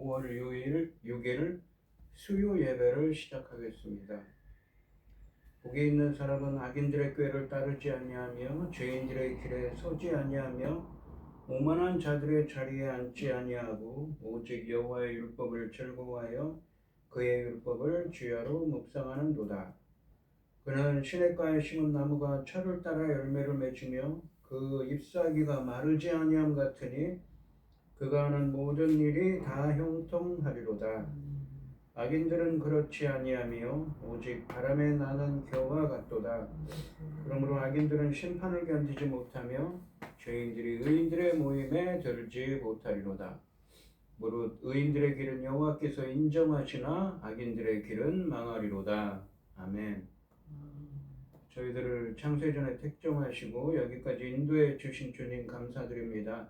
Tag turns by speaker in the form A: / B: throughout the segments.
A: 5월 6일 수요 예배를 시작하겠습니다. 복이 있는 사람은 악인들의 꾀를 따르지 아니하며 죄인들의 길에 서지 아니하며 오만한 자들의 자리에 앉지 아니하고 오직 여호와의 율법을 즐거워하여 그의 율법을 주야로 묵상하는도다. 그는 시냇가에 심은 나무가 철을 따라 열매를 맺으며 그 잎사귀가 마르지 아니함 같으니 그가 하는 모든 일이 다 형통하리로다. 악인들은 그렇지 아니하며 오직 바람에 나는 겨와 같도다. 그러므로 악인들은 심판을 견디지 못하며 죄인들이 의인들의 모임에 들지 못하리로다. 무릇 의인들의 길은 여호와께서 인정하시나 악인들의 길은 망하리로다. 아멘. 저희들을 창세전에 택정하시고 여기까지 인도해 주신 주님 감사드립니다.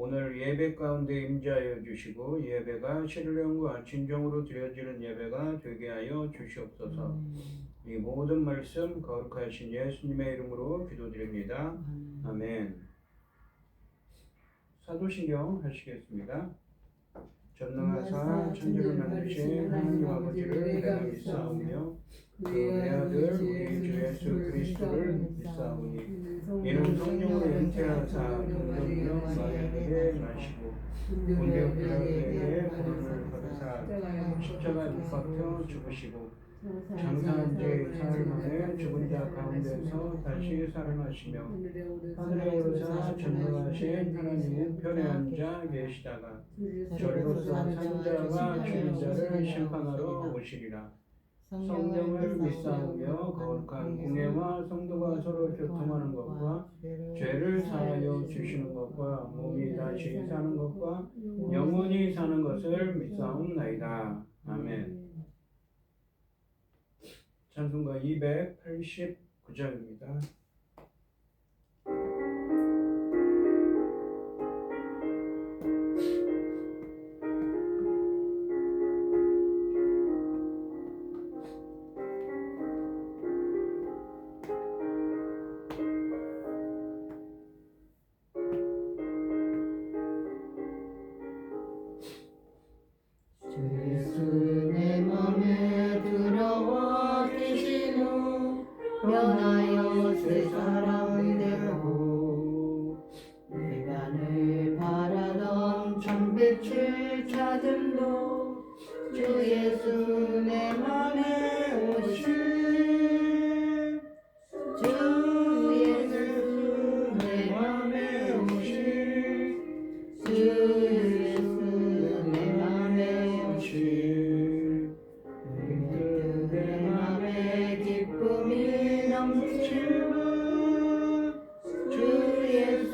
A: 오늘 예배 가운데 임재하여 주시고 예배가 신령과 진정으로 드려지는 예배가 되게 하여 주시옵소서. 이 모든 말씀 거룩하신 예수님의 이름으로 기도드립니다. 아멘. 사도신경 하시겠습니다. 전능하사 천지를 만드신 하나님 아버지를 내가 믿사오며 그 외아들 우리 주 예수 그리스도를 믿사오니 이는 성령으로 잉태하사 동정녀 마리아에게 나시고 본디오 빌라도에게 고난을 받으사 십자가에 못 박혀 죽으시고 장사한 지 사흘 만에 죽은 자 가운데서 다시 살아나시며 하늘에 오르사 전능하신 하나님 우편에 앉아 계시다가 저리로서 산자와 죽은 자를 심판하러 오시리라. 성령을 믿사오며 거룩한 공예와 성도가 서로 교통하는 것과 죄를 사하여 주시는 것과 몸이 다시 사는 것과 영원히 사는 것을 믿사옵나이다. 아멘. 찬송가 289장입니다.
B: 변하여 새 사람이 되고 내가 늘 바라던 참빛을 찾음도 주 예수 내 맘에 오신 주 예수 내 맘에 오신 주 예수 내 맘에 오신 내 맘에 기쁨이 넘치는 주 예수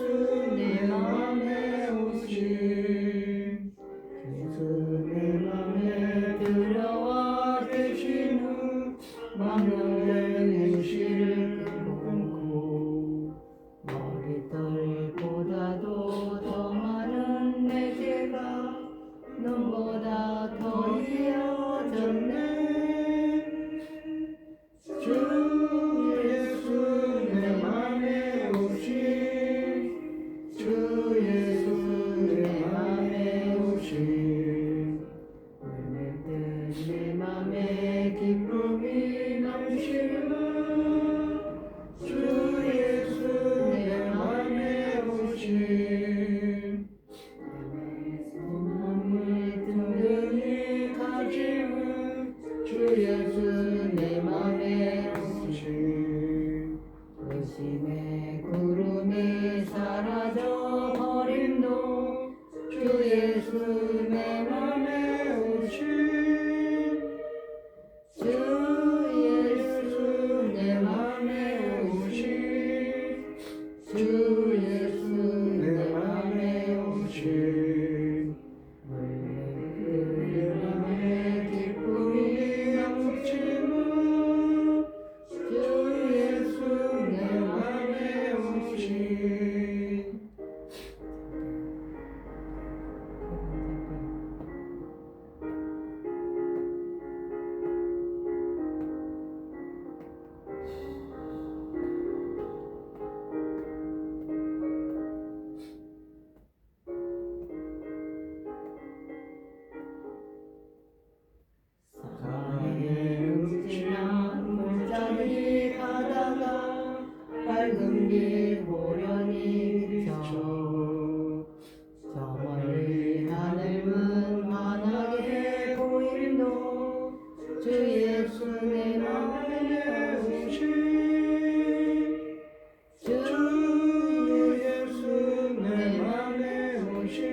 B: 내 맘에 오신 예수 내 맘에 들어와 계신 예수 내 맘에 오신 내 맘에 기쁨이 넘치는 주 예수 내 맘에 오신 사랑의 음침한 물자리 가다가 밝은 빛 호련히 비쳐 저 멀리 하늘문 환하게 보임도 주 예수 내 맘에 오신 주 예수 내 맘에 오신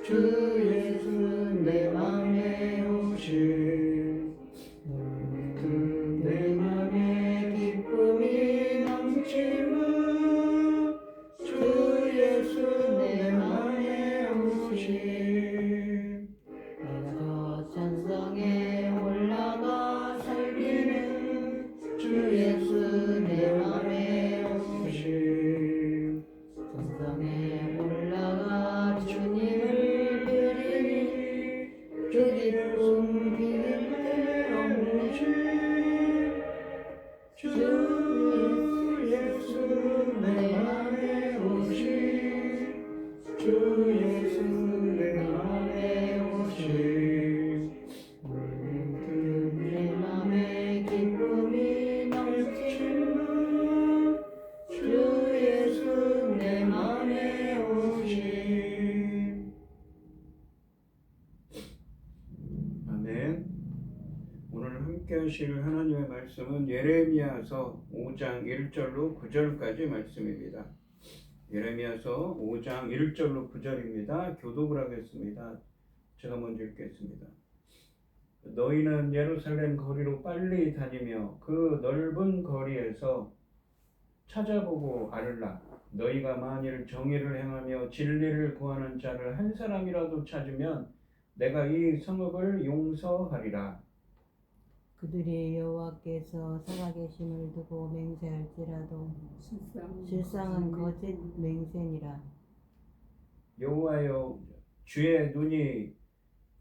B: 주 예수 내 맘에 오신 내 맘에 기쁨이 넘치는 주 예수 내 맘에 오신 내가 저 천성에 올라가 살기는 주 예수 내 맘에 오신 천성에 올라가 주님을 드리니 그 기쁨 비길 데 없으신 주 예수 내 맘에 오신 주 예수 내 맘에 오신 내 맘에 기쁨이 넘치는 주 예수 내 맘에 오신
A: 아멘. 오늘 함께 하실 하나님의 말씀은 예레미야서 5장 1절로 9절까지 말씀입니다. 예레미야서 5장 1절로 9절입니다. 교독을 하겠습니다. 제가 먼저 읽겠습니다. 너희는 예루살렘 거리로 빨리 다니며 그 넓은 거리에서 찾아보고 아르라. 너희가 만일 정의를 행하며 진리를 구하는 자를 한 사람이라도 찾으면 내가 이 성읍을 용서하리라.
B: 그들이 여호와께서 살아계심을 두고 맹세할지라도 실상은 거짓 맹세니라.
A: 여호와여, 주의 눈이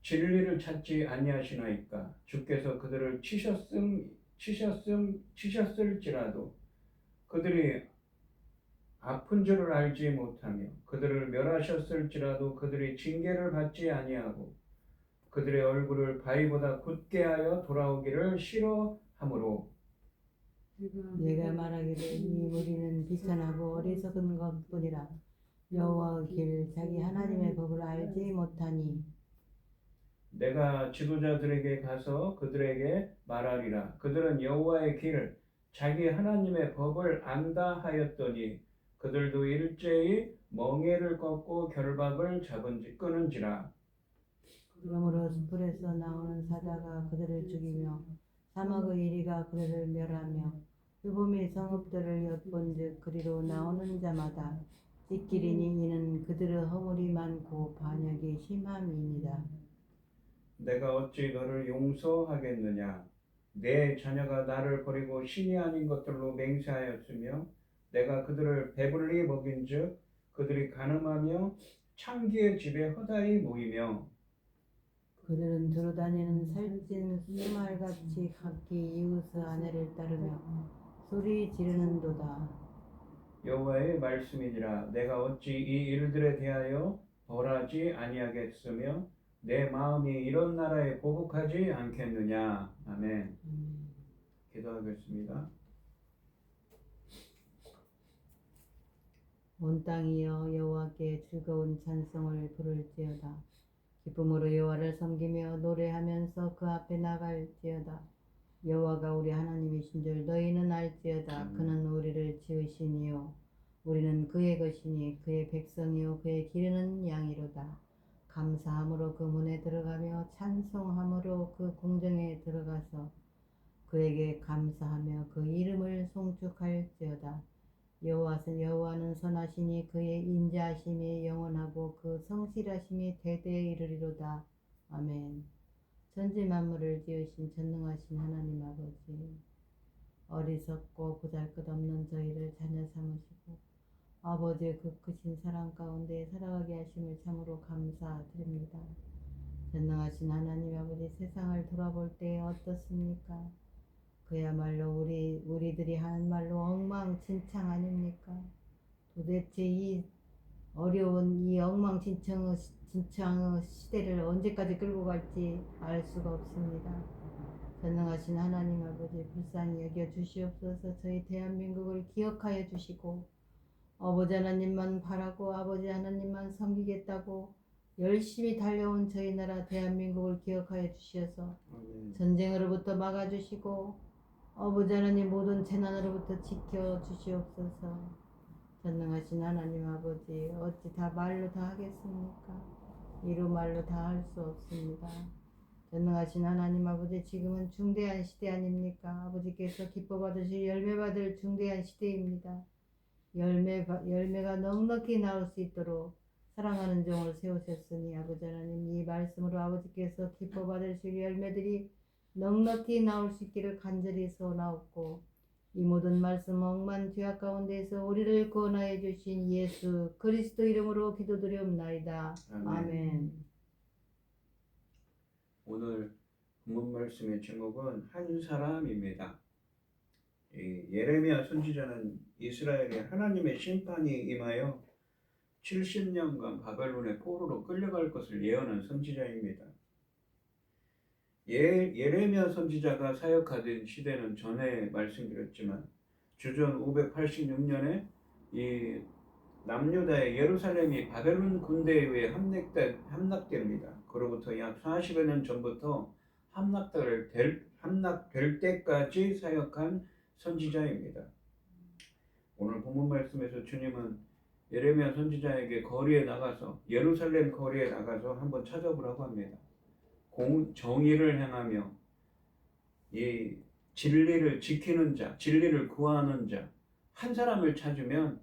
A: 진리를 찾지 아니하시나이까. 주께서 그들을 치셨을지라도 그들이 아픈 줄을 알지 못하며 그들을 멸하셨을지라도 그들이 징계를 받지 아니하고 그들의 얼굴을 바위보다 굳게 하여 돌아오기를 싫어하므로
B: 내가 말하기를 이 무리는 비천하고 어리석은 것뿐이라. 여호와의 길 자기 하나님의 법을 알지 못하니
A: 내가 지도자들에게 가서 그들에게 말하리라. 그들은 여호와의 길을 자기 하나님의 법을 안다 하였더니 그들도 일제히 멍에를 꺾고 결박을 끄는지라.
B: 그러므로 숲에서 나오는 사자가 그들을 죽이며 사막의 이리가 그들을 멸하며 유범이 성읍들을 엿본즉 그리로 나오는 자마다 찢기리니 이는 그들의 허물이 많고 반역이 심함이니라.
A: 내가 어찌 너를 용서하겠느냐? 내 자녀가 나를 버리고 신이 아닌 것들로 맹세하였으며 내가 그들을 배불리 먹인즉 그들이 가늠하며 창기의 집에 허다히 모이며
B: 그들은 두루 다니는 살찐 수말같이 각기 이웃의 아내를 따르며 소리 지르는도다.
A: 여호와의 말씀이니라. 내가 어찌 이 일들에 대하여 벌하지 아니하겠으며 내 마음이 이런 나라에 보복하지 않겠느냐. 아멘. 기도하겠습니다.
B: 온 땅이여 여호와께 즐거운 찬송을 부를지어다. 기쁨으로 여호와를 섬기며 노래하면서 그 앞에 나갈지어다. 여호와가 우리 하나님이신 줄 너희는 알지어다. 그는 우리를 지으시니요 우리는 그의 것이니 그의 백성이요 그의 기르는 양이로다. 감사함으로 그 문에 들어가며 찬송함으로 그 궁정에 들어가서 그에게 감사하며 그 이름을 송축할지어다. 여호와는 선하시니 그의 인자하심이 영원하고 그 성실하심이 대대에 이르리로다. 아멘. 천지 만물을 지으신 전능하신 하나님 아버지, 어리석고 보잘것없는 저희를 자녀 삼으시고 아버지의 그 크신 사랑 가운데 살아가게 하심을 참으로 감사드립니다. 전능하신 하나님 아버지, 세상을 돌아볼 때 어떻습니까? 그야말로 우리들이 하는 말로 엉망진창 아닙니까? 도대체 이 어려운 이 엉망진창 시대를 언제까지 끌고 갈지 알 수가 없습니다. 전능하신 하나님 아버지, 불쌍히 여겨 주시옵소서. 저희 대한민국을 기억하여 주시고 아버지 하나님만 바라고 아버지 하나님만 섬기겠다고 열심히 달려온 저희 나라 대한민국을 기억하여 주셔서 전쟁으로부터 막아주시고 아버지 하나님 모든 재난으로부터 지켜 주시옵소서. 전능하신 하나님 아버지, 어찌 다 말로 다 하겠습니까? 이루 말로 다 할 수 없습니다. 전능하신 하나님 아버지, 지금은 중대한 시대 아닙니까? 아버지께서 기뻐 받으실 열매 받을 중대한 시대입니다. 열매가 넉넉히 나올 수 있도록 사랑하는 종을 세우셨으니 아버지 하나님, 이 말씀으로 아버지께서 기뻐 받으실 열매들이 넉넉히 나올 수 있기를 간절히 소원하옵고, 이 모든 말씀 억만 죄악 가운데에서 우리를 구원하여 주신 예수 그리스도 이름으로 기도드리옵나이다. 아멘.
A: 오늘 본문 말씀의 제목은 한 사람입니다. 예레미야 선지자는 이스라엘에 하나님의 심판이 임하여 70년간 바벨론의 포로로 끌려갈 것을 예언한 선지자입니다. 예레미야 선지자가 사역하던 시대는 전에 말씀드렸지만 주전 586년에 이 남유다의 예루살렘이 바벨론 군대에 의해 함락됩니다. 그로부터 약 40여 년 전부터 함락될 때까지 사역한 선지자입니다. 오늘 본문 말씀에서 주님은 예레미야 선지자에게 거리에 나가서 예루살렘 거리에 나가서 한번 찾아보라고 합니다. 정의를 행하며 이 진리를 지키는 자, 진리를 구하는 자 한 사람을 찾으면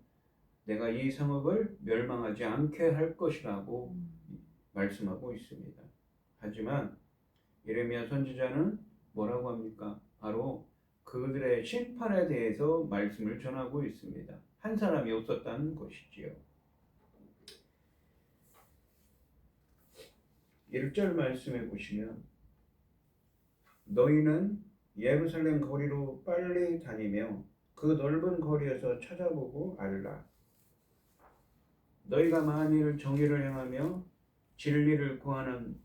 A: 내가 이 성읍을 멸망하지 않게 할 것이라고 말씀하고 있습니다. 하지만 예레미야 선지자는 뭐라고 합니까? 바로 그들의 심판에 대해서 말씀을 전하고 있습니다. 한 사람이 없었다는 것이지요. 1절 말씀해 보시면 너희는 예루살렘 거리로 빨리 다니며 그 넓은 거리에서 찾아보고 알라. 너희가 만일 정의를 행하며 진리를 구하는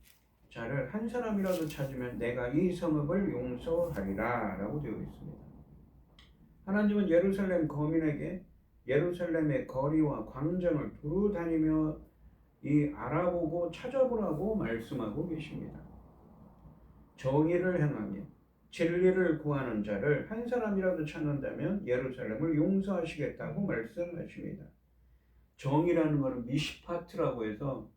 A: 자를 한 사람이라도 찾으면 내가 이 성읍을 용서하리라 라고 되어 있습니다. 하나님은 예루살렘 거민에게 예루살렘의 거리와 광장을 두루 다니며 알아보고 찾아보라고 말씀하고 계십니다. 정의를 행하며 진리를 구하는 자를 한 사람이라도 찾는다면 예루살렘을 용서하시겠다고 말씀하십니다. 정의라는 것은 미시파트라고 해서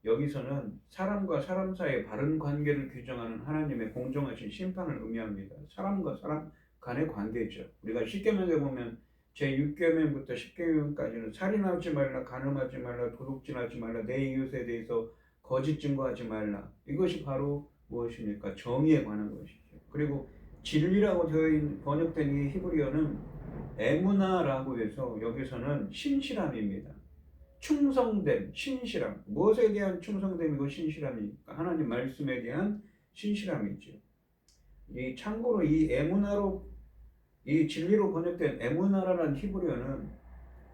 A: 여기서는 사람과 사람 사이의 바른 관계를 규정하는 하나님의 공정하신 심판을 의미합니다. 사람과 사람 간의 관계죠. 우리가 십계명에 보면 제6계명부터 10계명까지는 살인하지 말라, 간음하지 말라, 도둑질하지 말라, 내 이웃에 대해서 거짓 증거하지 말라. 이것이 바로 무엇입니까? 정의에 관한 것이죠. 그리고 진리라고 번역된 이 히브리어는 에무나라고 해서 여기서는 신실함입니다. 충성됨, 신실함. 무엇에 대한 충성됨이고 신실함입니까? 하나님 말씀에 대한 신실함이죠. 참고로 이 에무나로 이 진리로 번역된 에무나라는 히브리어는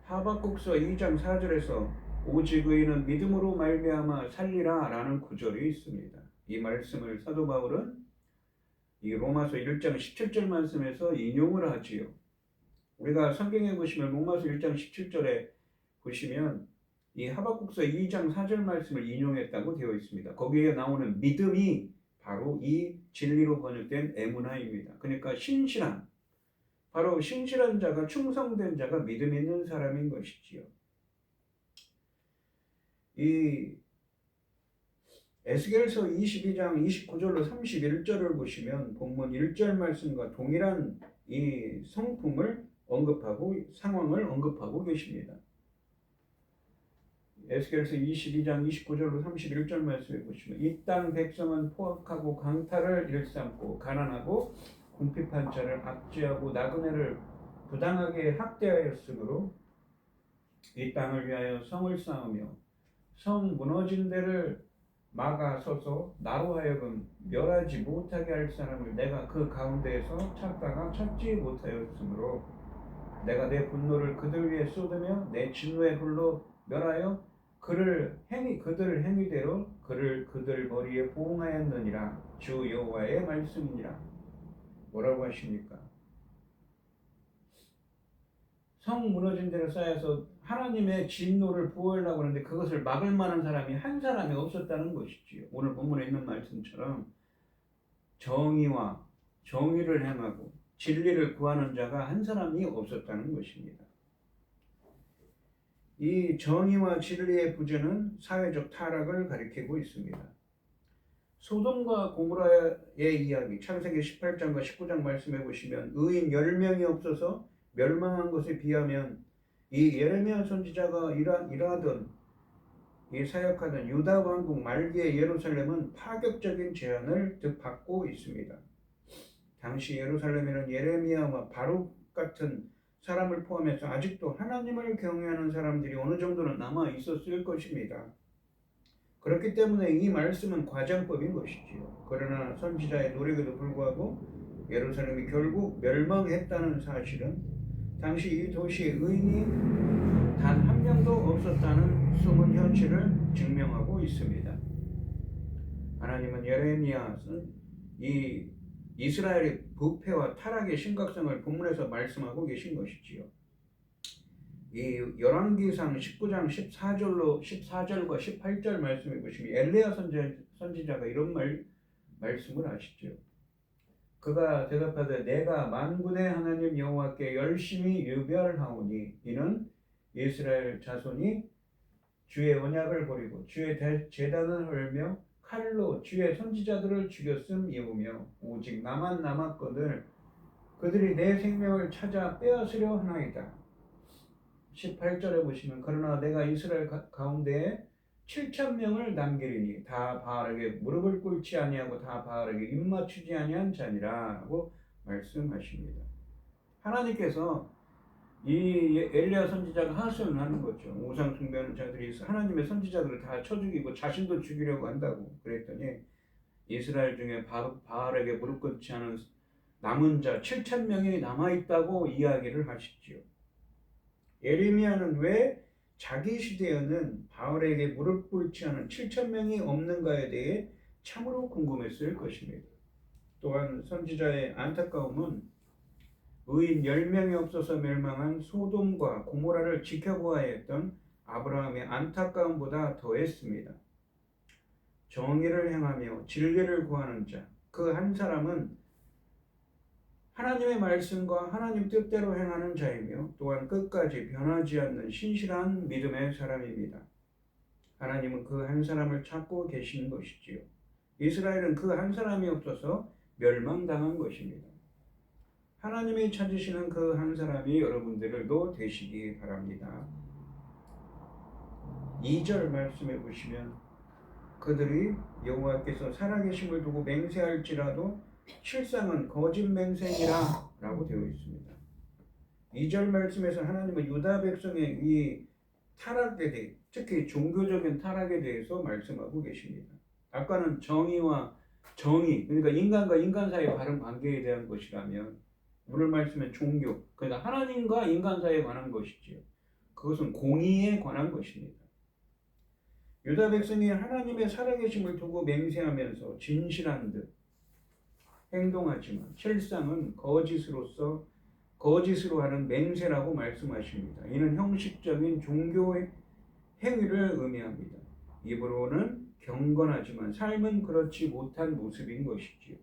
A: 하박국서 2장 4절에서 오직 의인은 믿음으로 말미암아 살리라 라는 구절이 있습니다. 이 말씀을 사도 바울은 이 로마서 1장 17절 말씀에서 인용을 하지요. 우리가 성경에 보시면 로마서 1장 17절에 보시면 이 하박국서 2장 4절 말씀을 인용했다고 되어 있습니다. 거기에 나오는 믿음이 바로 이 진리로 번역된 에무나입니다. 그러니까 신실함. 바로 신실한 자가, 충성된 자가 믿음 있는 사람인 것이지요. 이 에스겔서 22장 29절로 31절을 보시면 본문 1절 말씀과 동일한 이 성품을 상황을 언급하고 계십니다. 에스겔서 22장 29절로 31절 말씀해 보시면 이 땅 백성은 포악하고 강탈을 일삼고 가난하고 궁핍한 자를 압제하고 나그네를 부당하게 학대하였으므로 이 땅을 위하여 성을 쌓으며 성 무너진 데를 막아서서 나로 하여금 멸하지 못하게 할 사람을 내가 그 가운데에서 찾다가 찾지 못하였으므로 내가 내 분노를 그들 위에 쏟으며 내 진노의 불로 멸하여 그들 행위대로 그들 머리에 보응하였느니라. 주 여호와의 말씀이니라. 뭐라고 하십니까? 성 무너진 데를 쌓아서 하나님의 진노를 부어하려고 하는데 그것을 막을 만한 사람이 한 사람이 없었다는 것이지요. 오늘 본문에 있는 말씀처럼 정의와 정의를 행하고 진리를 구하는 자가 한 사람이 없었다는 것입니다. 이 정의와 진리의 부재는 사회적 타락을 가리키고 있습니다. 소돔과 고모라의 이야기 창세기 18장과 19장 말씀해 보시면 의인 10명이 없어서 멸망한 것에 비하면 이 예레미야 선지자가 일하던 이 사역하던 유다 왕국 말기의 예루살렘은 파격적인 제한을 받고 있습니다. 당시 예루살렘에는 예레미야와 바룩 같은 사람을 포함해서 아직도 하나님을 경외하는 사람들이 어느 정도는 남아 있었을 것입니다. 그렇기 때문에 이 말씀은 과장법인 것이지요. 그러나 선지자의 노력에도 불구하고 예루살렘이 결국 멸망했다는 사실은 당시 이 도시에 의인이 단 한 명도 없었다는 숨은 현실을 증명하고 있습니다. 하나님은 예레미야 이 이스라엘의 부패와 타락의 심각성을 본문에서 말씀하고 계신 것이지요. 이 열왕기상 19장 14절과 18절 말씀해 보시면 엘레야 선지자가 이런 말씀을 하시죠. 그가 대답하되 내가 만군의 하나님 여호와께 열심히 유별하오니 이는 이스라엘 자손이 주의 언약을 버리고 주의 제단을 헐며 칼로 주의 선지자들을 죽였음이오며 오직 나만 남았거늘 그들이 내 생명을 찾아 빼앗으려 하나이다. 18절에 보시면 그러나 내가 이스라엘 가운데에 7,000명을 남기리니 다 바알에게 무릎을 꿇지 아니하고 다 바알에게 입맞추지 아니한 자니라 하고 말씀하십니다. 하나님께서 이 엘리야 선지자가 하소연을 하는 거죠. 우상 숭배하는 자들이 하나님의 선지자들을 다 쳐 죽이고 자신도 죽이려고 한다고 그랬더니 이스라엘 중에 바알에게 무릎 꿇지 않은 남은 자 7,000명이 남아있다고 이야기를 하시지요. 예레미야는 왜 자기 시대에는 바알에게 무릎 꿇지 않은 7,000명이 없는가에 대해 참으로 궁금했을 것입니다. 또한 선지자의 안타까움은 의인 10명이 없어서 멸망한 소돔과 고모라를 지켜보아야 했던 아브라함의 안타까움보다 더했습니다. 정의를 행하며 진리를 구하는 자, 그 한 사람은 하나님의 말씀과 하나님 뜻대로 행하는 자이며 또한 끝까지 변하지 않는 신실한 믿음의 사람입니다. 하나님은 그 한 사람을 찾고 계시는 것이지요. 이스라엘은 그 한 사람이 없어서 멸망당한 것입니다. 하나님이 찾으시는 그 한 사람이 여러분들도 되시기 바랍니다. 2절 말씀해 보시면 그들이 여호와께서 살아계심을 두고 맹세할지라도 실상은 거짓 맹세니라 라고 되어 있습니다. 2절 말씀에서 하나님은 유다 백성의 이 타락에 대해 특히 종교적인 타락에 대해서 말씀하고 계십니다. 아까는 정의와 정의 그러니까 인간과 인간 사이의 바른 관계에 대한 것이라면 오늘 말씀은 종교 그러니까 하나님과 인간 사이에 관한 것이지요. 그것은 공의에 관한 것입니다. 유다 백성이 하나님의 살아계심을 두고 맹세하면서 진실한 듯 행동하지만 실상은 거짓으로 하는 맹세라고 말씀하십니다. 이는 형식적인 종교의 행위를 의미합니다. 입으로는 경건하지만 삶은 그렇지 못한 모습인 것이지요.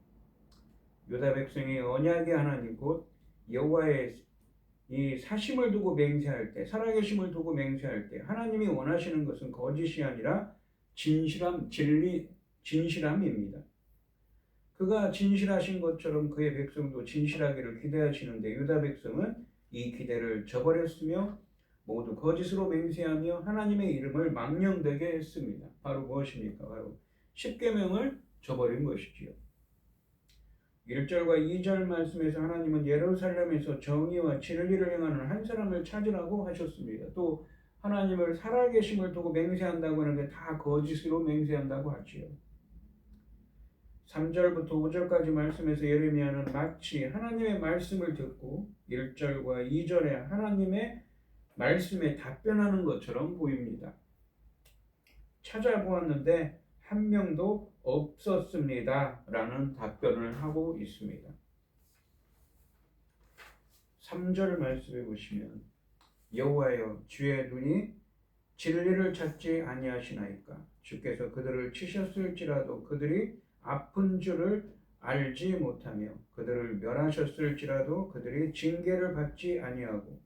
A: 유다 백성이 언약의 하나님 곧 여호와의 이 사심을 두고 맹세할 때, 살아계심을 두고 맹세할 때 하나님이 원하시는 것은 거짓이 아니라 진실함입니다. 그가 진실하신 것처럼 그의 백성도 진실하기를 기대하시는데 유다 백성은 이 기대를 저버렸으며 모두 거짓으로 맹세하며 하나님의 이름을 망령되게 했습니다. 바로 무엇입니까? 바로 십계명을 저버린 것이지요. 1절과 2절 말씀에서 하나님은 예루살렘에서 정의와 진리를 행하는 한 사람을 찾으라고 하셨습니다. 또 하나님을 살아계심을 두고 맹세한다고 하는데 다 거짓으로 맹세한다고 하지요. 3절부터 5절까지 말씀에서 예레미야는 마치 하나님의 말씀을 듣고 1절과 2절에 하나님의 말씀에 답변하는 것처럼 보입니다. 찾아보았는데 한 명도 없었습니다. 라는 답변을 하고 있습니다. 3절 말씀에 보시면 여호와여 주의 눈이 진리를 찾지 아니하시나이까 주께서 그들을 치셨을지라도 그들이 아픈 줄을 알지 못하며 그들을 멸하셨을지라도 그들이 징계를 받지 아니하고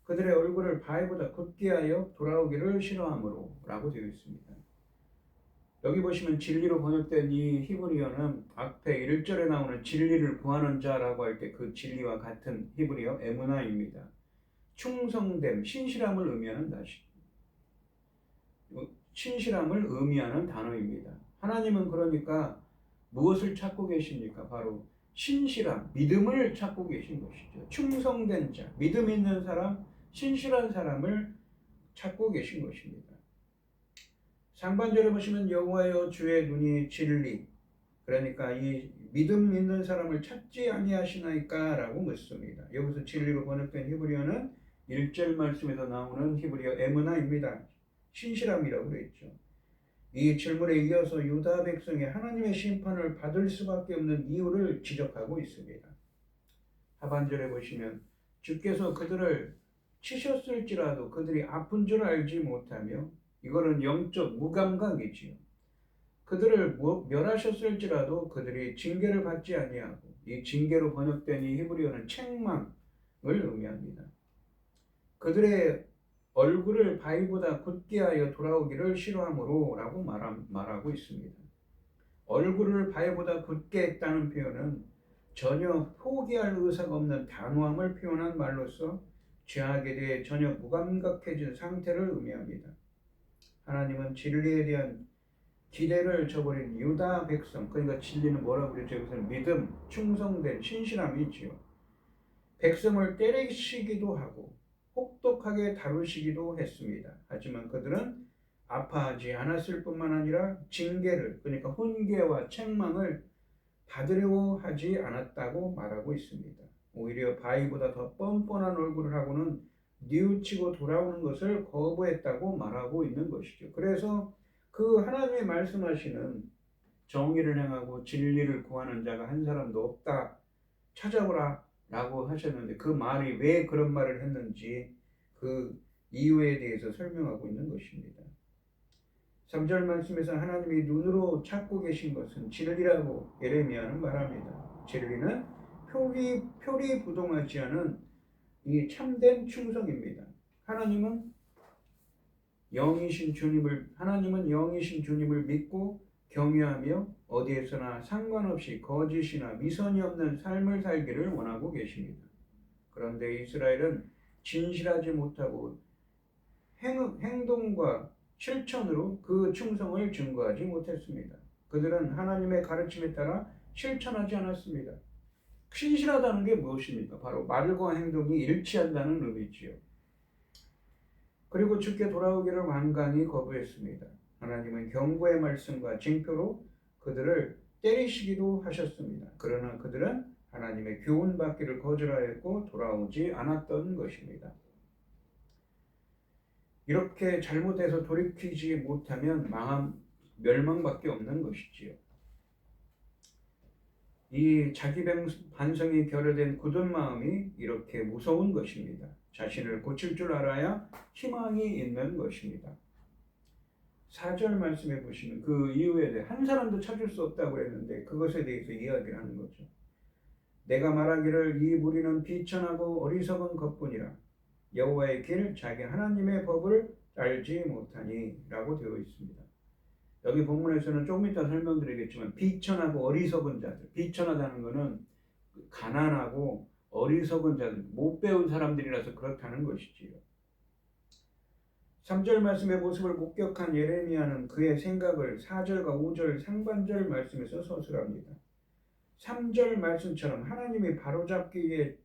A: 그들의 얼굴을 바위보다 굳게 하여 돌아오기를 싫어하므로 라고 되어 있습니다. 여기 보시면 진리로 번역된 이 히브리어는 앞에 1절에 나오는 진리를 구하는 자라고 할 때 그 진리와 같은 히브리어 에무나입니다. 충성됨, 신실함을 의미하는 단어입니다. 하나님은 그러니까 무엇을 찾고 계십니까? 바로 신실함, 믿음을 찾고 계신 것이죠. 충성된 자, 믿음 있는 사람, 신실한 사람을 찾고 계신 것입니다. 상반절에 보시면 여호와여 주의 눈이 진리, 그러니까 이 믿음 있는 사람을 찾지 아니하시나이까 라고 묻습니다. 여기서 진리로 번역된 히브리어는 1절 말씀에서 나오는 히브리어 에무나입니다. 신실함이라고 그랬죠. 이 질문에 이어서 유다 백성이 하나님의 심판을 받을 수밖에 없는 이유를 지적하고 있습니다. 하반절에 보시면 주께서 그들을 치셨을지라도 그들이 아픈 줄 알지 못하며, 이거는 영적 무감각이지요. 그들을 멸하셨을지라도 그들이 징계를 받지 아니하고, 이 징계로 번역된 이 히브리어는 책망을 의미합니다. 그들의 얼굴을 바위보다 굳게 하여 돌아오기를 싫어하므로 라고 말하고 있습니다. 얼굴을 바위보다 굳게 했다는 표현은 전혀 포기할 의사가 없는 단호함을 표현한 말로서 죄악에 대해 전혀 무감각해진 상태를 의미합니다. 하나님은 진리에 대한 기대를 저버린 유다 백성, 그러니까 진리는 뭐라고 그랬죠? 여기서는 믿음, 충성된 신실함이지요. 백성을 때리시기도 하고 혹독하게 다루시기도 했습니다. 하지만 그들은 아파하지 않았을 뿐만 아니라 징계를, 그러니까 훈계와 책망을 받으려고 하지 않았다고 말하고 있습니다. 오히려 바위보다 더 뻔뻔한 얼굴을 하고는 뉘우치고 돌아오는 것을 거부했다고 말하고 있는 것이죠. 그래서 그 하나님이 말씀하시는 정의를 행하고 진리를 구하는 자가 한 사람도 없다, 찾아오라 라고 하셨는데, 그 말이 왜 그런 말을 했는지 그 이유에 대해서 설명하고 있는 것입니다. 3절 말씀에서 하나님이 눈으로 찾고 계신 것은 진리라고 예레미야는 말합니다. 진리는 표리부동하지 않은 이 참된 충성입니다. 하나님은 영이신 주님을 믿고 경외하며 어디에서나 상관없이 거짓이나 미선이 없는 삶을 살기를 원하고 계십니다. 그런데 이스라엘은 진실하지 못하고 행동과 실천으로 그 충성을 증거하지 못했습니다. 그들은 하나님의 가르침에 따라 실천하지 않았습니다. 신실하다는 게 무엇입니까? 바로 말과 행동이 일치한다는 의미지요. 그리고 주께 돌아오기를 완강히 거부했습니다. 하나님은 경고의 말씀과 징표로 그들을 때리시기도 하셨습니다. 그러나 그들은 하나님의 교훈 받기를 거절하였고 돌아오지 않았던 것입니다. 이렇게 잘못해서 돌이키지 못하면 멸망밖에 없는 것이지요. 이 자기 반성이 결여된 굳은 마음이 이렇게 무서운 것입니다. 자신을 고칠 줄 알아야 희망이 있는 것입니다. 4절 말씀해 보시면 그 이유에 대해 한 사람도 찾을 수 없다고 했는데 그것에 대해서 이야기를 하는 거죠. 내가 말하기를 이 무리는 비천하고 어리석은 것뿐이라 여호와의 길 자기 하나님의 법을 알지 못하니 라고 되어 있습니다. 여기 본문에서는 조금 이따 설명드리겠지만 비천하고 어리석은 자들, 비천하다는 것은 가난하고 어리석은 자들, 못 배운 사람들이라서 그렇다는 것이지요. 3절 말씀의 모습을 목격한 예레미야는 그의 생각을 4절과 5절 상반절 말씀에서 서술합니다. 3절 말씀처럼 하나님이 바로잡기 위해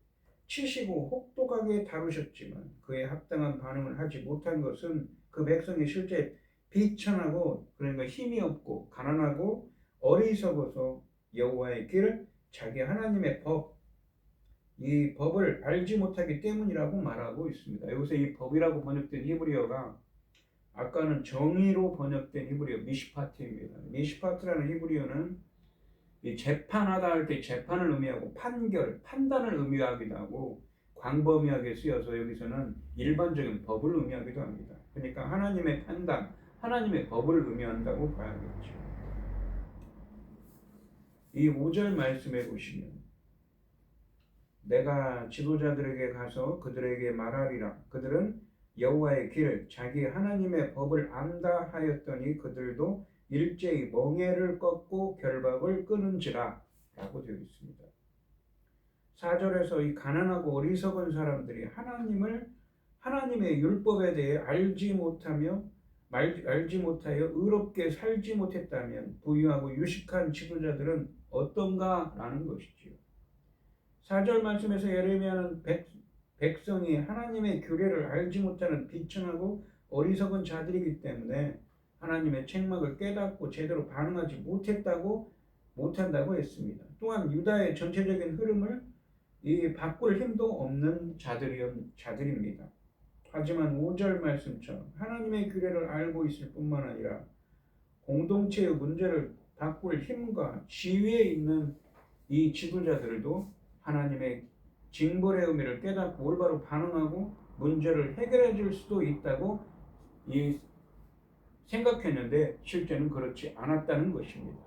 A: 치시고 혹독하게 다루셨지만 그에 합당한 반응을 하지 못한 것은 그 백성이 실제 비천하고 그러니까 힘이 없고 가난하고 어리석어서 여호와의 길을 자기 하나님의 이 법을 알지 못하기 때문이라고 말하고 있습니다. 여기서 이 법이라고 번역된 히브리어가 아까는 정의로 번역된 히브리어 미시파트입니다. 미시파트라는 히브리어는 이 재판하다 할 때 재판을 의미하고 판단을 의미하기도 하고 광범위하게 쓰여서 여기서는 일반적인 법을 의미하기도 합니다. 그러니까 하나님의 판단, 하나님의 법을 의미한다고 봐야겠죠. 이 5절 말씀에 보시면 내가 지도자들에게 가서 그들에게 말하리라. 그들은 여호와의 길을 자기 하나님의 법을 안다 하였더니 그들도 일제히 멍에를 꺾고 결박을 끊은지라 라고 되어 있습니다. 4절에서 이 가난하고 어리석은 사람들이 하나님의 율법에 대해 알지 못하여 의롭게 살지 못했다면 부유하고 유식한 지도자들은 어떤가 라는 것이지요. 4절 말씀에서 예레미야는 백성이 하나님의 규례를 알지 못하는 비천하고 어리석은 자들이기 때문에 하나님의 책망을 깨닫고 제대로 반응하지 못한다고 했습니다. 또한 유다의 전체적인 흐름을 바꿀 힘도 없는 자들입니다. 하지만 5절 말씀처럼 하나님의 규례를 알고 있을 뿐만 아니라 공동체의 문제를 바꿀 힘과 지위에 있는 이 지도자들도 하나님의 징벌의 의미를 깨닫고 올바로 반응하고 문제를 해결해 줄 수도 있다고 생각했는데 실제는 그렇지 않았다는 것입니다.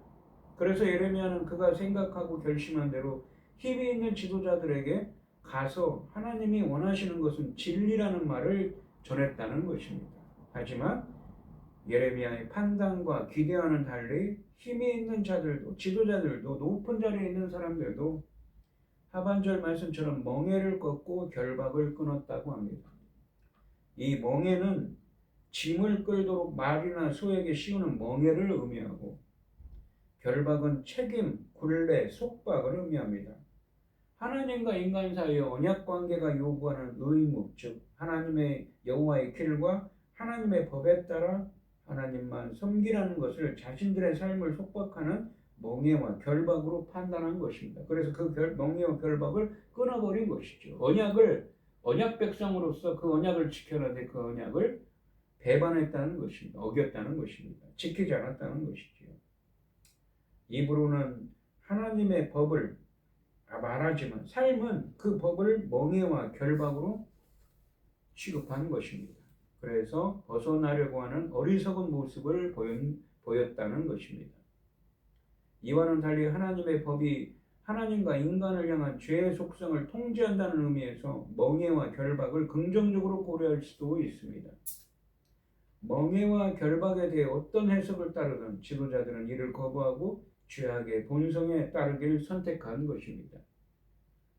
A: 그래서 예레미야는 그가 생각하고 결심한 대로 힘이 있는 지도자들에게 가서 하나님이 원하시는 것은 진리라는 말을 전했다는 것입니다. 하지만 예레미야의 판단과 기대와는 달리 힘이 있는 자들도 지도자들도 높은 자리에 있는 사람들도 하반절 말씀처럼 멍에를 꺾고 결박을 끊었다고 합니다. 이 멍에는 짐을 끌도록 말이나 소에게 씌우는 멍에를 의미하고 결박은 책임, 굴레, 속박을 의미합니다. 하나님과 인간 사이의 언약 관계가 요구하는 의무, 즉 하나님의 여호와의 길과 하나님의 법에 따라 하나님만 섬기라는 것을 자신들의 삶을 속박하는 멍에와 결박으로 판단한 것입니다. 그래서 그 멍에와 결박을 끊어버린 것이죠. 언약 백성으로서 그 언약을 지켜라는데 그 언약을 배반했다는 것입니다. 어겼다는 것입니다. 지키지 않았다는 것이죠. 입으로는 하나님의 법을 말하지만 삶은 그 법을 멍에와 결박으로 취급한 것입니다. 그래서 벗어나려고 하는 어리석은 모습을 보였다는 것입니다. 이와는 달리 하나님의 법이 하나님과 인간을 향한 죄의 속성을 통제한다는 의미에서 멍에와 결박을 긍정적으로 고려할 수도 있습니다. 멍에와 결박에 대해 어떤 해석을 따르든 지도자들은 이를 거부하고 죄악의 본성에 따르기를 선택한 것입니다.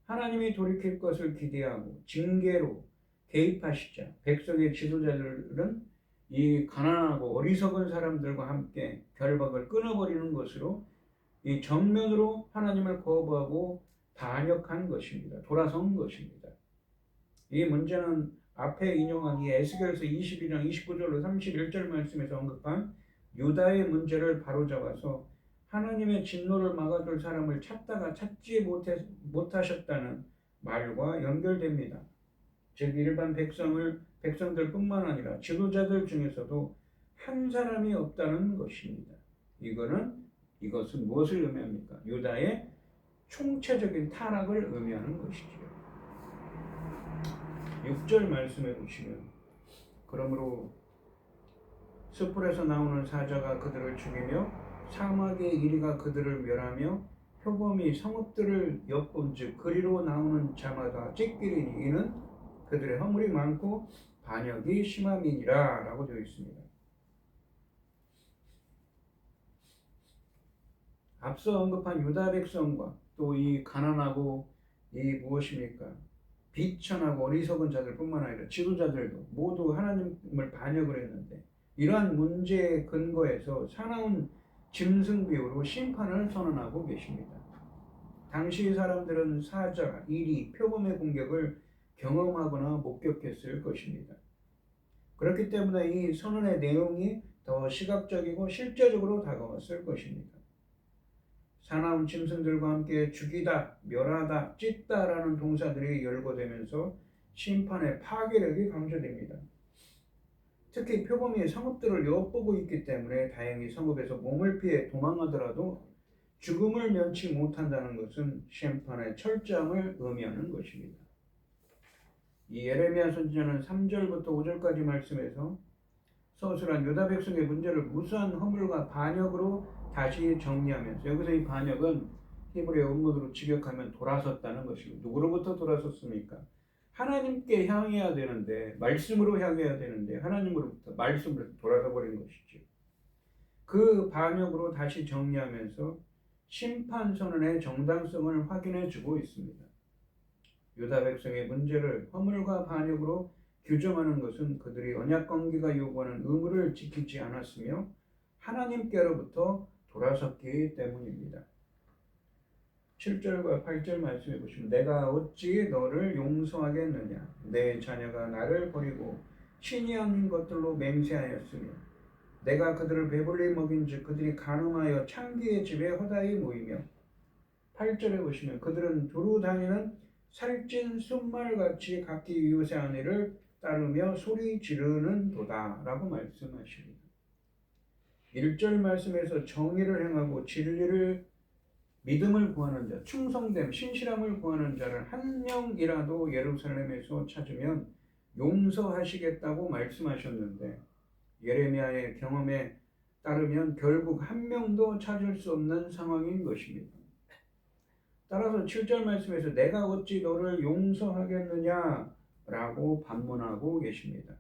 A: 하나님이 돌이킬 것을 기대하고 징계로 개입하시자 백성의 지도자들은 이 가난하고 어리석은 사람들과 함께 결박을 끊어버리는 것으로 이 정면으로 하나님을 거부하고 반역한 것입니다. 돌아선 것입니다. 이 문제는 앞에 인용한 이 에스겔서 22장 29절로 31절 말씀에서 언급한 유다의 문제를 바로잡아서 하나님의 진노를 막아줄 사람을 찾다가 찾지 못하셨다는 말과 연결됩니다. 즉 일반 백성들뿐만 아니라 지도자들 중에서도 한 사람이 없다는 것입니다. 이것은 무엇을 의미합니까? 유다의 총체적인 타락을 의미하는 것이죠. 6절 말씀에 보시면 그러므로 숯불에서 나오는 사자가 그들을 죽이며 사막의 이리가 그들을 멸하며 표범이 성읍들을 엿본즉 그리로 나오는 자마다 찢기리니 이는 그들의 허물이 많고 반역이 심함이니라 라고 되어 있습니다. 앞서 언급한 유다 백성과 또 이 가난하고 이 무엇입니까? 비천하고 어리석은 자들뿐만 아니라 지도자들도 모두 하나님을 반역을 했는데 이러한 문제의 근거에서 사나운 짐승 비유로 심판을 선언하고 계십니다. 당시 사람들은 사자, 이리, 표범의 공격을 경험하거나 목격했을 것입니다. 그렇기 때문에 이 선언의 내용이 더 시각적이고 실제적으로 다가왔을 것입니다. 사나운 짐승들과 함께 죽이다, 멸하다, 찢다라는 동사들이 열거되면서 심판의 파괴력이 강조됩니다. 특히 표범이 성읍들을 엿보고 있기 때문에 다행히 성읍에서 몸을 피해 도망하더라도 죽음을 면치 못한다는 것은 심판의 철저함을 의미하는 것입니다. 이 예레미야 선지자는 3절부터 5절까지 말씀에서 서술한 유다 백성의 문제를 무수한 허물과 반역으로 다시 정리하면서 여기서 이 반역은 히브리어 원문으로 직역하면 돌아섰다는 것이고 누구로부터 돌아섰습니까? 하나님께 향해야 되는데 말씀으로 향해야 되는데 하나님으로부터 말씀으로 돌아서 버린 것이죠. 그 반역으로 다시 정리하면서 심판 선언의 정당성을 확인해 주고 있습니다. 유다 백성의 문제를 허물과 반역으로 규정하는 것은 그들이 언약 관계가 요구하는 의무를 지키지 않았으며 하나님께로부터 돌아섰기 때문입니다. 7절과 8절 말씀해 보시면 내가 어찌 너를 용서하겠느냐 내 자녀가 나를 버리고 신이 아닌 것들로 맹세하였으며 내가 그들을 배불리 먹인즉 그들이 간음하여 창기의 집에 허다히 모이며 8절에 보시면 그들은 두루 다니는 살찐 순말같이 각기 이웃의 아내를 따르며 소리 지르는 도다라고 말씀하십니다. 1절 말씀에서 정의를 행하고 진리를 믿음을 구하는 자, 충성됨, 신실함을 구하는 자를 한 명이라도 예루살렘에서 찾으면 용서하시겠다고 말씀하셨는데 예레미야의 경험에 따르면 결국 한 명도 찾을 수 없는 상황인 것입니다. 따라서 7절 말씀에서 내가 어찌 너를 용서하겠느냐 라고 반문하고 계십니다.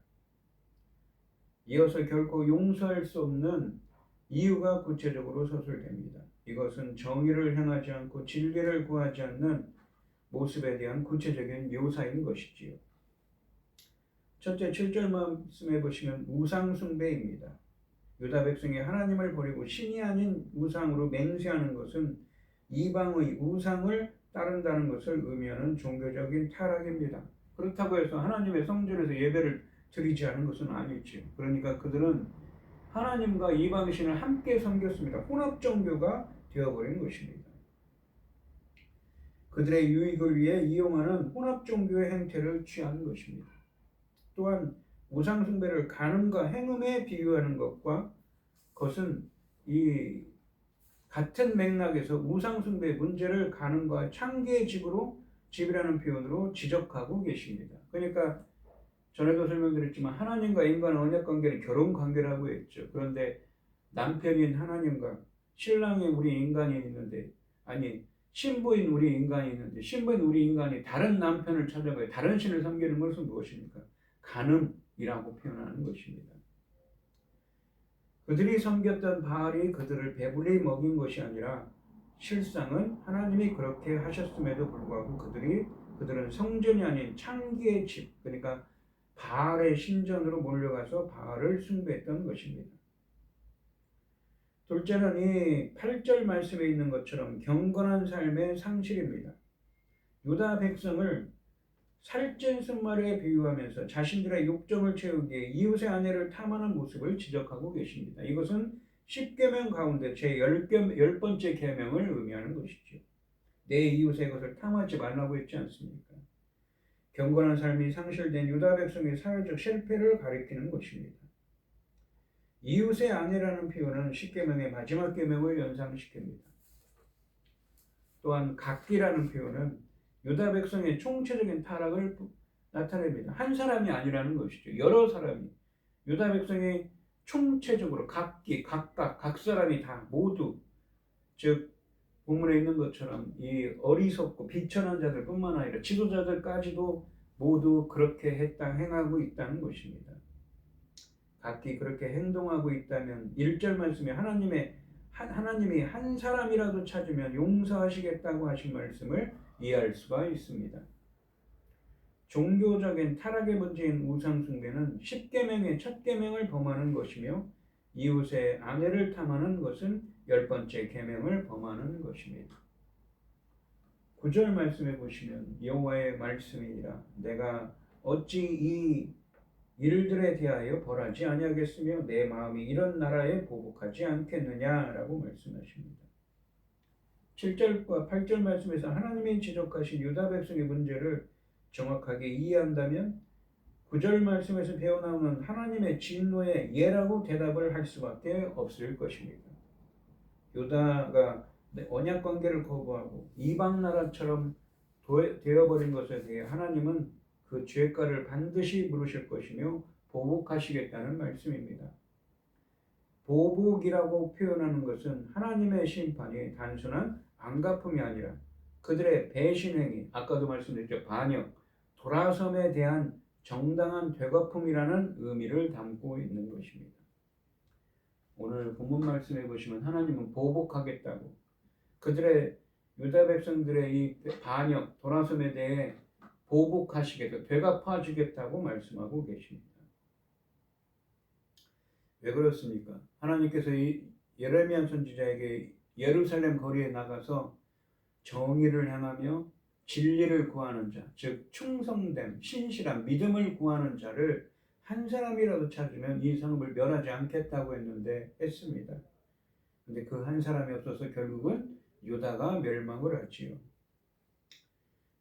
A: 이어서 결코 용서할 수 없는 이유가 구체적으로 서술됩니다. 이것은 정의를 행하지 않고 진리를 구하지 않는 모습에 대한 구체적인 묘사인 것이지요. 첫째 7절 말씀해 보시면 우상 숭배입니다. 유다 백성이 하나님을 버리고 신이 아닌 우상으로 맹세하는 것은 이방의 우상을 따른다는 것을 의미하는 종교적인 타락입니다. 그렇다고 해서 하나님의 성전에서 예배를 드리지 않은 것은 아니죠. 그러니까 그들은 하나님과 이방신을 함께 섬겼습니다. 혼합 종교가 되어버린 것입니다. 그들의 유익을 위해 이용하는 혼합 종교의 행태를 취한 것입니다. 또한 우상 숭배를 간음과 행음에 비유하는 것과 그것은 이 같은 맥락에서 우상 숭배 문제를 간음과 창기의 집이라는 표현으로 지적하고 계십니다. 그러니까 전에도 설명드렸지만 하나님과 인간의 언약 관계는 결혼 관계라고 했죠. 그런데 남편인 하나님과 신랑인 우리 인간이 있는데 아니 신부인 우리 인간이 있는데 신부인 우리 인간이 다른 남편을 찾아가요. 다른 신을 섬기는 것은 무엇입니까? 간음이라고 표현하는 것입니다. 그들이 섬겼던 바알이 그들을 배불리 먹인 것이 아니라 실상은 하나님이 그렇게 하셨음에도 불구하고 그들은 성전이 아닌 창기의 집, 그러니까 바알의 신전으로 몰려가서 바알을 숭배했던 것입니다. 둘째는 이 8절 말씀에 있는 것처럼 경건한 삶의 상실입니다. 유다 백성을 살찐 순말에 비유하면서 자신들의 욕정을 채우기 위해 이웃의 아내를 탐하는 모습을 지적하고 계십니다. 이것은 10계명 가운데 제 10번째 계명을 의미하는 것이죠. 내 이웃의 것을 탐하지 말라고 했지 않습니까? 경건한 삶이 상실된 유다 백성의 사회적 실패를 가리키는 것입니다. 이웃의 아내라는 표현은 10계명의 마지막 계명을 연상시킵니다. 또한 각기라는 표현은 유다 백성의 총체적인 타락을 나타냅니다. 한 사람이 아니라는 것이죠. 여러 사람이 유다 백성이 총체적으로 각 사람이 다 모두 즉 본문에 있는 것처럼 이 어리석고 비천한 자들뿐만 아니라 지도자들까지도 모두 그렇게 행하고 있다는 것입니다. 각기 그렇게 행동하고 있다면 1절 말씀에 하나님이 한 사람이라도 찾으면 용서하시겠다고 하신 말씀을 이해할 수가 있습니다. 종교적인 타락의 문제인 우상숭배는 10계명의 첫 계명을 범하는 것이며 이웃의 아내를 탐하는 것은 10번째 계명을 범하는 것입니다. 9절 말씀해 보시면 여호와의 말씀이니라 내가 어찌 이 일들에 대하여 벌하지 아니하겠으며 내 마음이 이런 나라에 보복하지 않겠느냐라고 말씀하십니다. 7절과 8절 말씀에서 하나님이 지적하신 유다 백성의 문제를 정확하게 이해한다면 9절 말씀에서 배어나오는 하나님의 진노의 예라고 대답을 할 수밖에 없을 것입니다. 유다가 언약 관계를 거부하고 이방 나라처럼 되어버린 것에 대해 하나님은 그 죄가를 반드시 물으실 것이며 보복하시겠다는 말씀입니다. 보복이라고 표현하는 것은 하나님의 심판이 단순한 안갚음이 아니라 그들의 배신행위, 아까도 말씀드렸죠. 반역, 돌아섬에 대한 정당한 되갚음이라는 의미를 담고 있는 것입니다. 오늘 본문 말씀해 보시면 하나님은 보복하겠다고 그들의 유다 백성들의 이 반역, 돌아섬에 대해 보복하시겠다, 되갚아 주겠다고 말씀하고 계십니다. 왜 그렇습니까? 하나님께서 이 예레미야 선지자에게 예루살렘 거리에 나가서 정의를 행하며 진리를 구하는 자, 즉 충성됨, 신실한 믿음을 구하는 자를 한 사람이라도 찾으면 이 성읍을 멸하지 않겠다고 했습니다. 근데 그 한 사람이 없어서 결국은 유다가 멸망을 하지요.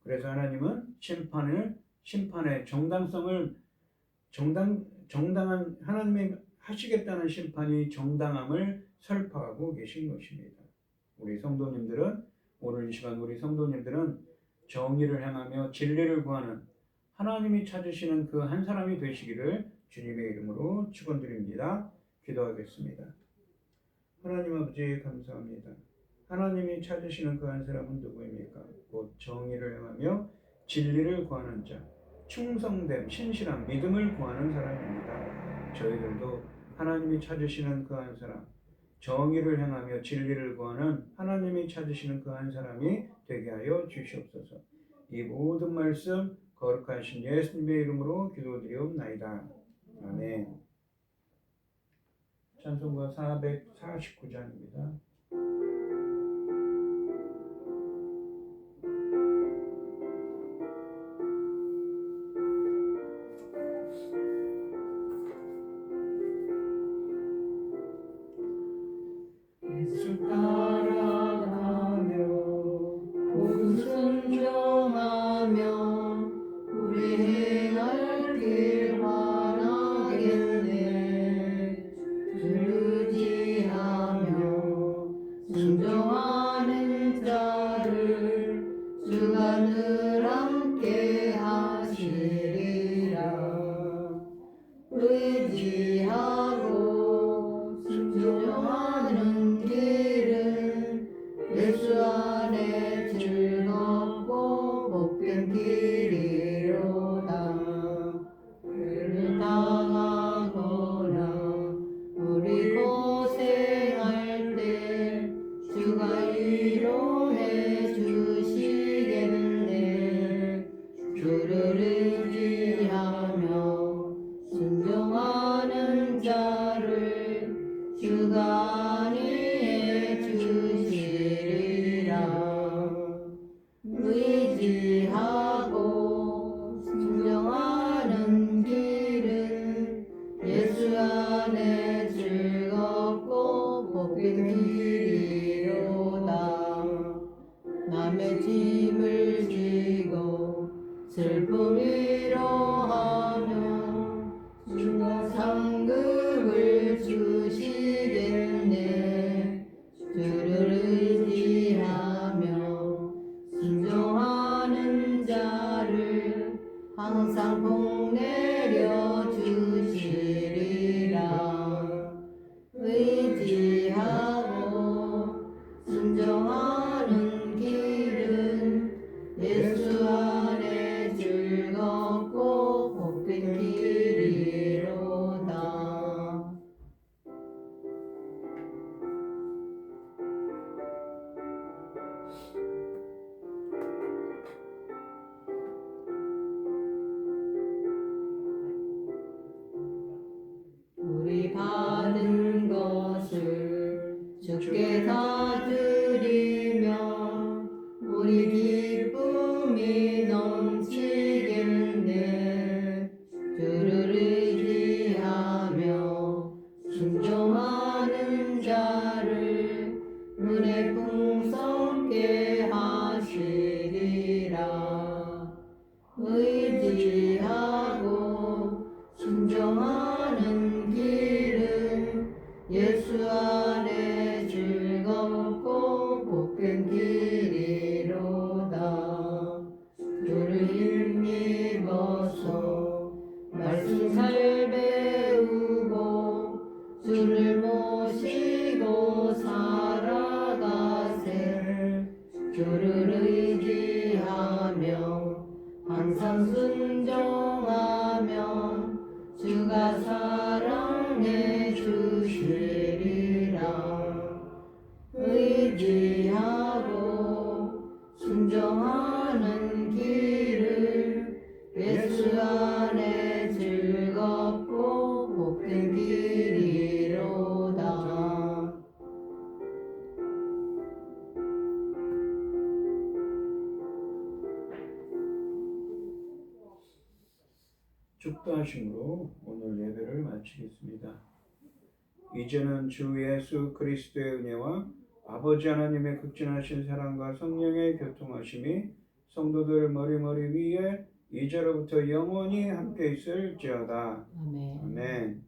A: 그래서 하나님은 심판의 정당성을 정당한 하나님의 하시겠다는 심판이 정당함을 설파하고 계신 것입니다. 우리 성도님들은 오늘 이 시간 우리 성도님들은 정의를 행하며 진리를 구하는 하나님이 찾으시는 그 한 사람이 되시기를 주님의 이름으로 축원드립니다. 기도하겠습니다. 하나님 아버지 감사합니다. 하나님이 찾으시는 그 한 사람은 누구입니까? 곧 정의를 행하며 진리를 구하는 자, 충성됨, 신실한 믿음을 구하는 사람입니다. 저희들도 하나님이 찾으시는 그 한 사람, 정의를 행하며 진리를 구하는 하나님이 찾으시는 그 한 사람이 되게 하여 주시옵소서. 이 모든 말씀 거룩하신 예수님의 이름으로 기도드리옵나이다. 아멘. 찬송가 449장입니다.
B: 예수 따라가며 복음 순종하며 우리 행할 길 바라겠네. 주를 의지하며 순종하는 자를 주가 늘 함께 하시리라. 의지하고 순종하는 길은 예수 안에 즐겁고 복된 길이로다. 그를 당하거나 우리 고생할 때 주가 위로해 주시겠네. 주를 의지하며 순종하는 자를 주가 안위해 주시리라. 의지하고 순종하는 길은 예수 안에 즐겁고 복된 길이로다. 남의 짐을 지고 슬픔 위로하며 주가 상급을 주시겠네. 주를 의지하며 순종하는 자를 항상 복 내려 주시리라. 의지하고 순종하는 길은 예수 안에 즐겁고 복된 길이로다. 받은 것을 주께 다 드리며 우리 기쁨이 넘치겠네. 주를 의지하며 순종하는 자를 은혜 풍성케 하시리라. 의지하고 순종하는 길은 예수 안에 즐겁고 복된 길이로다. 주를 힘입어서 말씀 잘 배우고 주를 모시고 살아가세. 주를 의지하며 항상 순종하면 주가 사랑해 주시리라. 의지하고 순종하는 길을 예수 안에 즐겁고 복된 길이로다.
A: 축도하심으로 오늘 예배를 마치겠습니다. 이제는 주 예수 그리스도의 은혜와 아버지 하나님의 극진하신 사랑과 성령의 교통하심이 성도들 머리머리 위에 이제로부터 영원히 함께 있을지어다.
B: 아멘.
A: 아멘.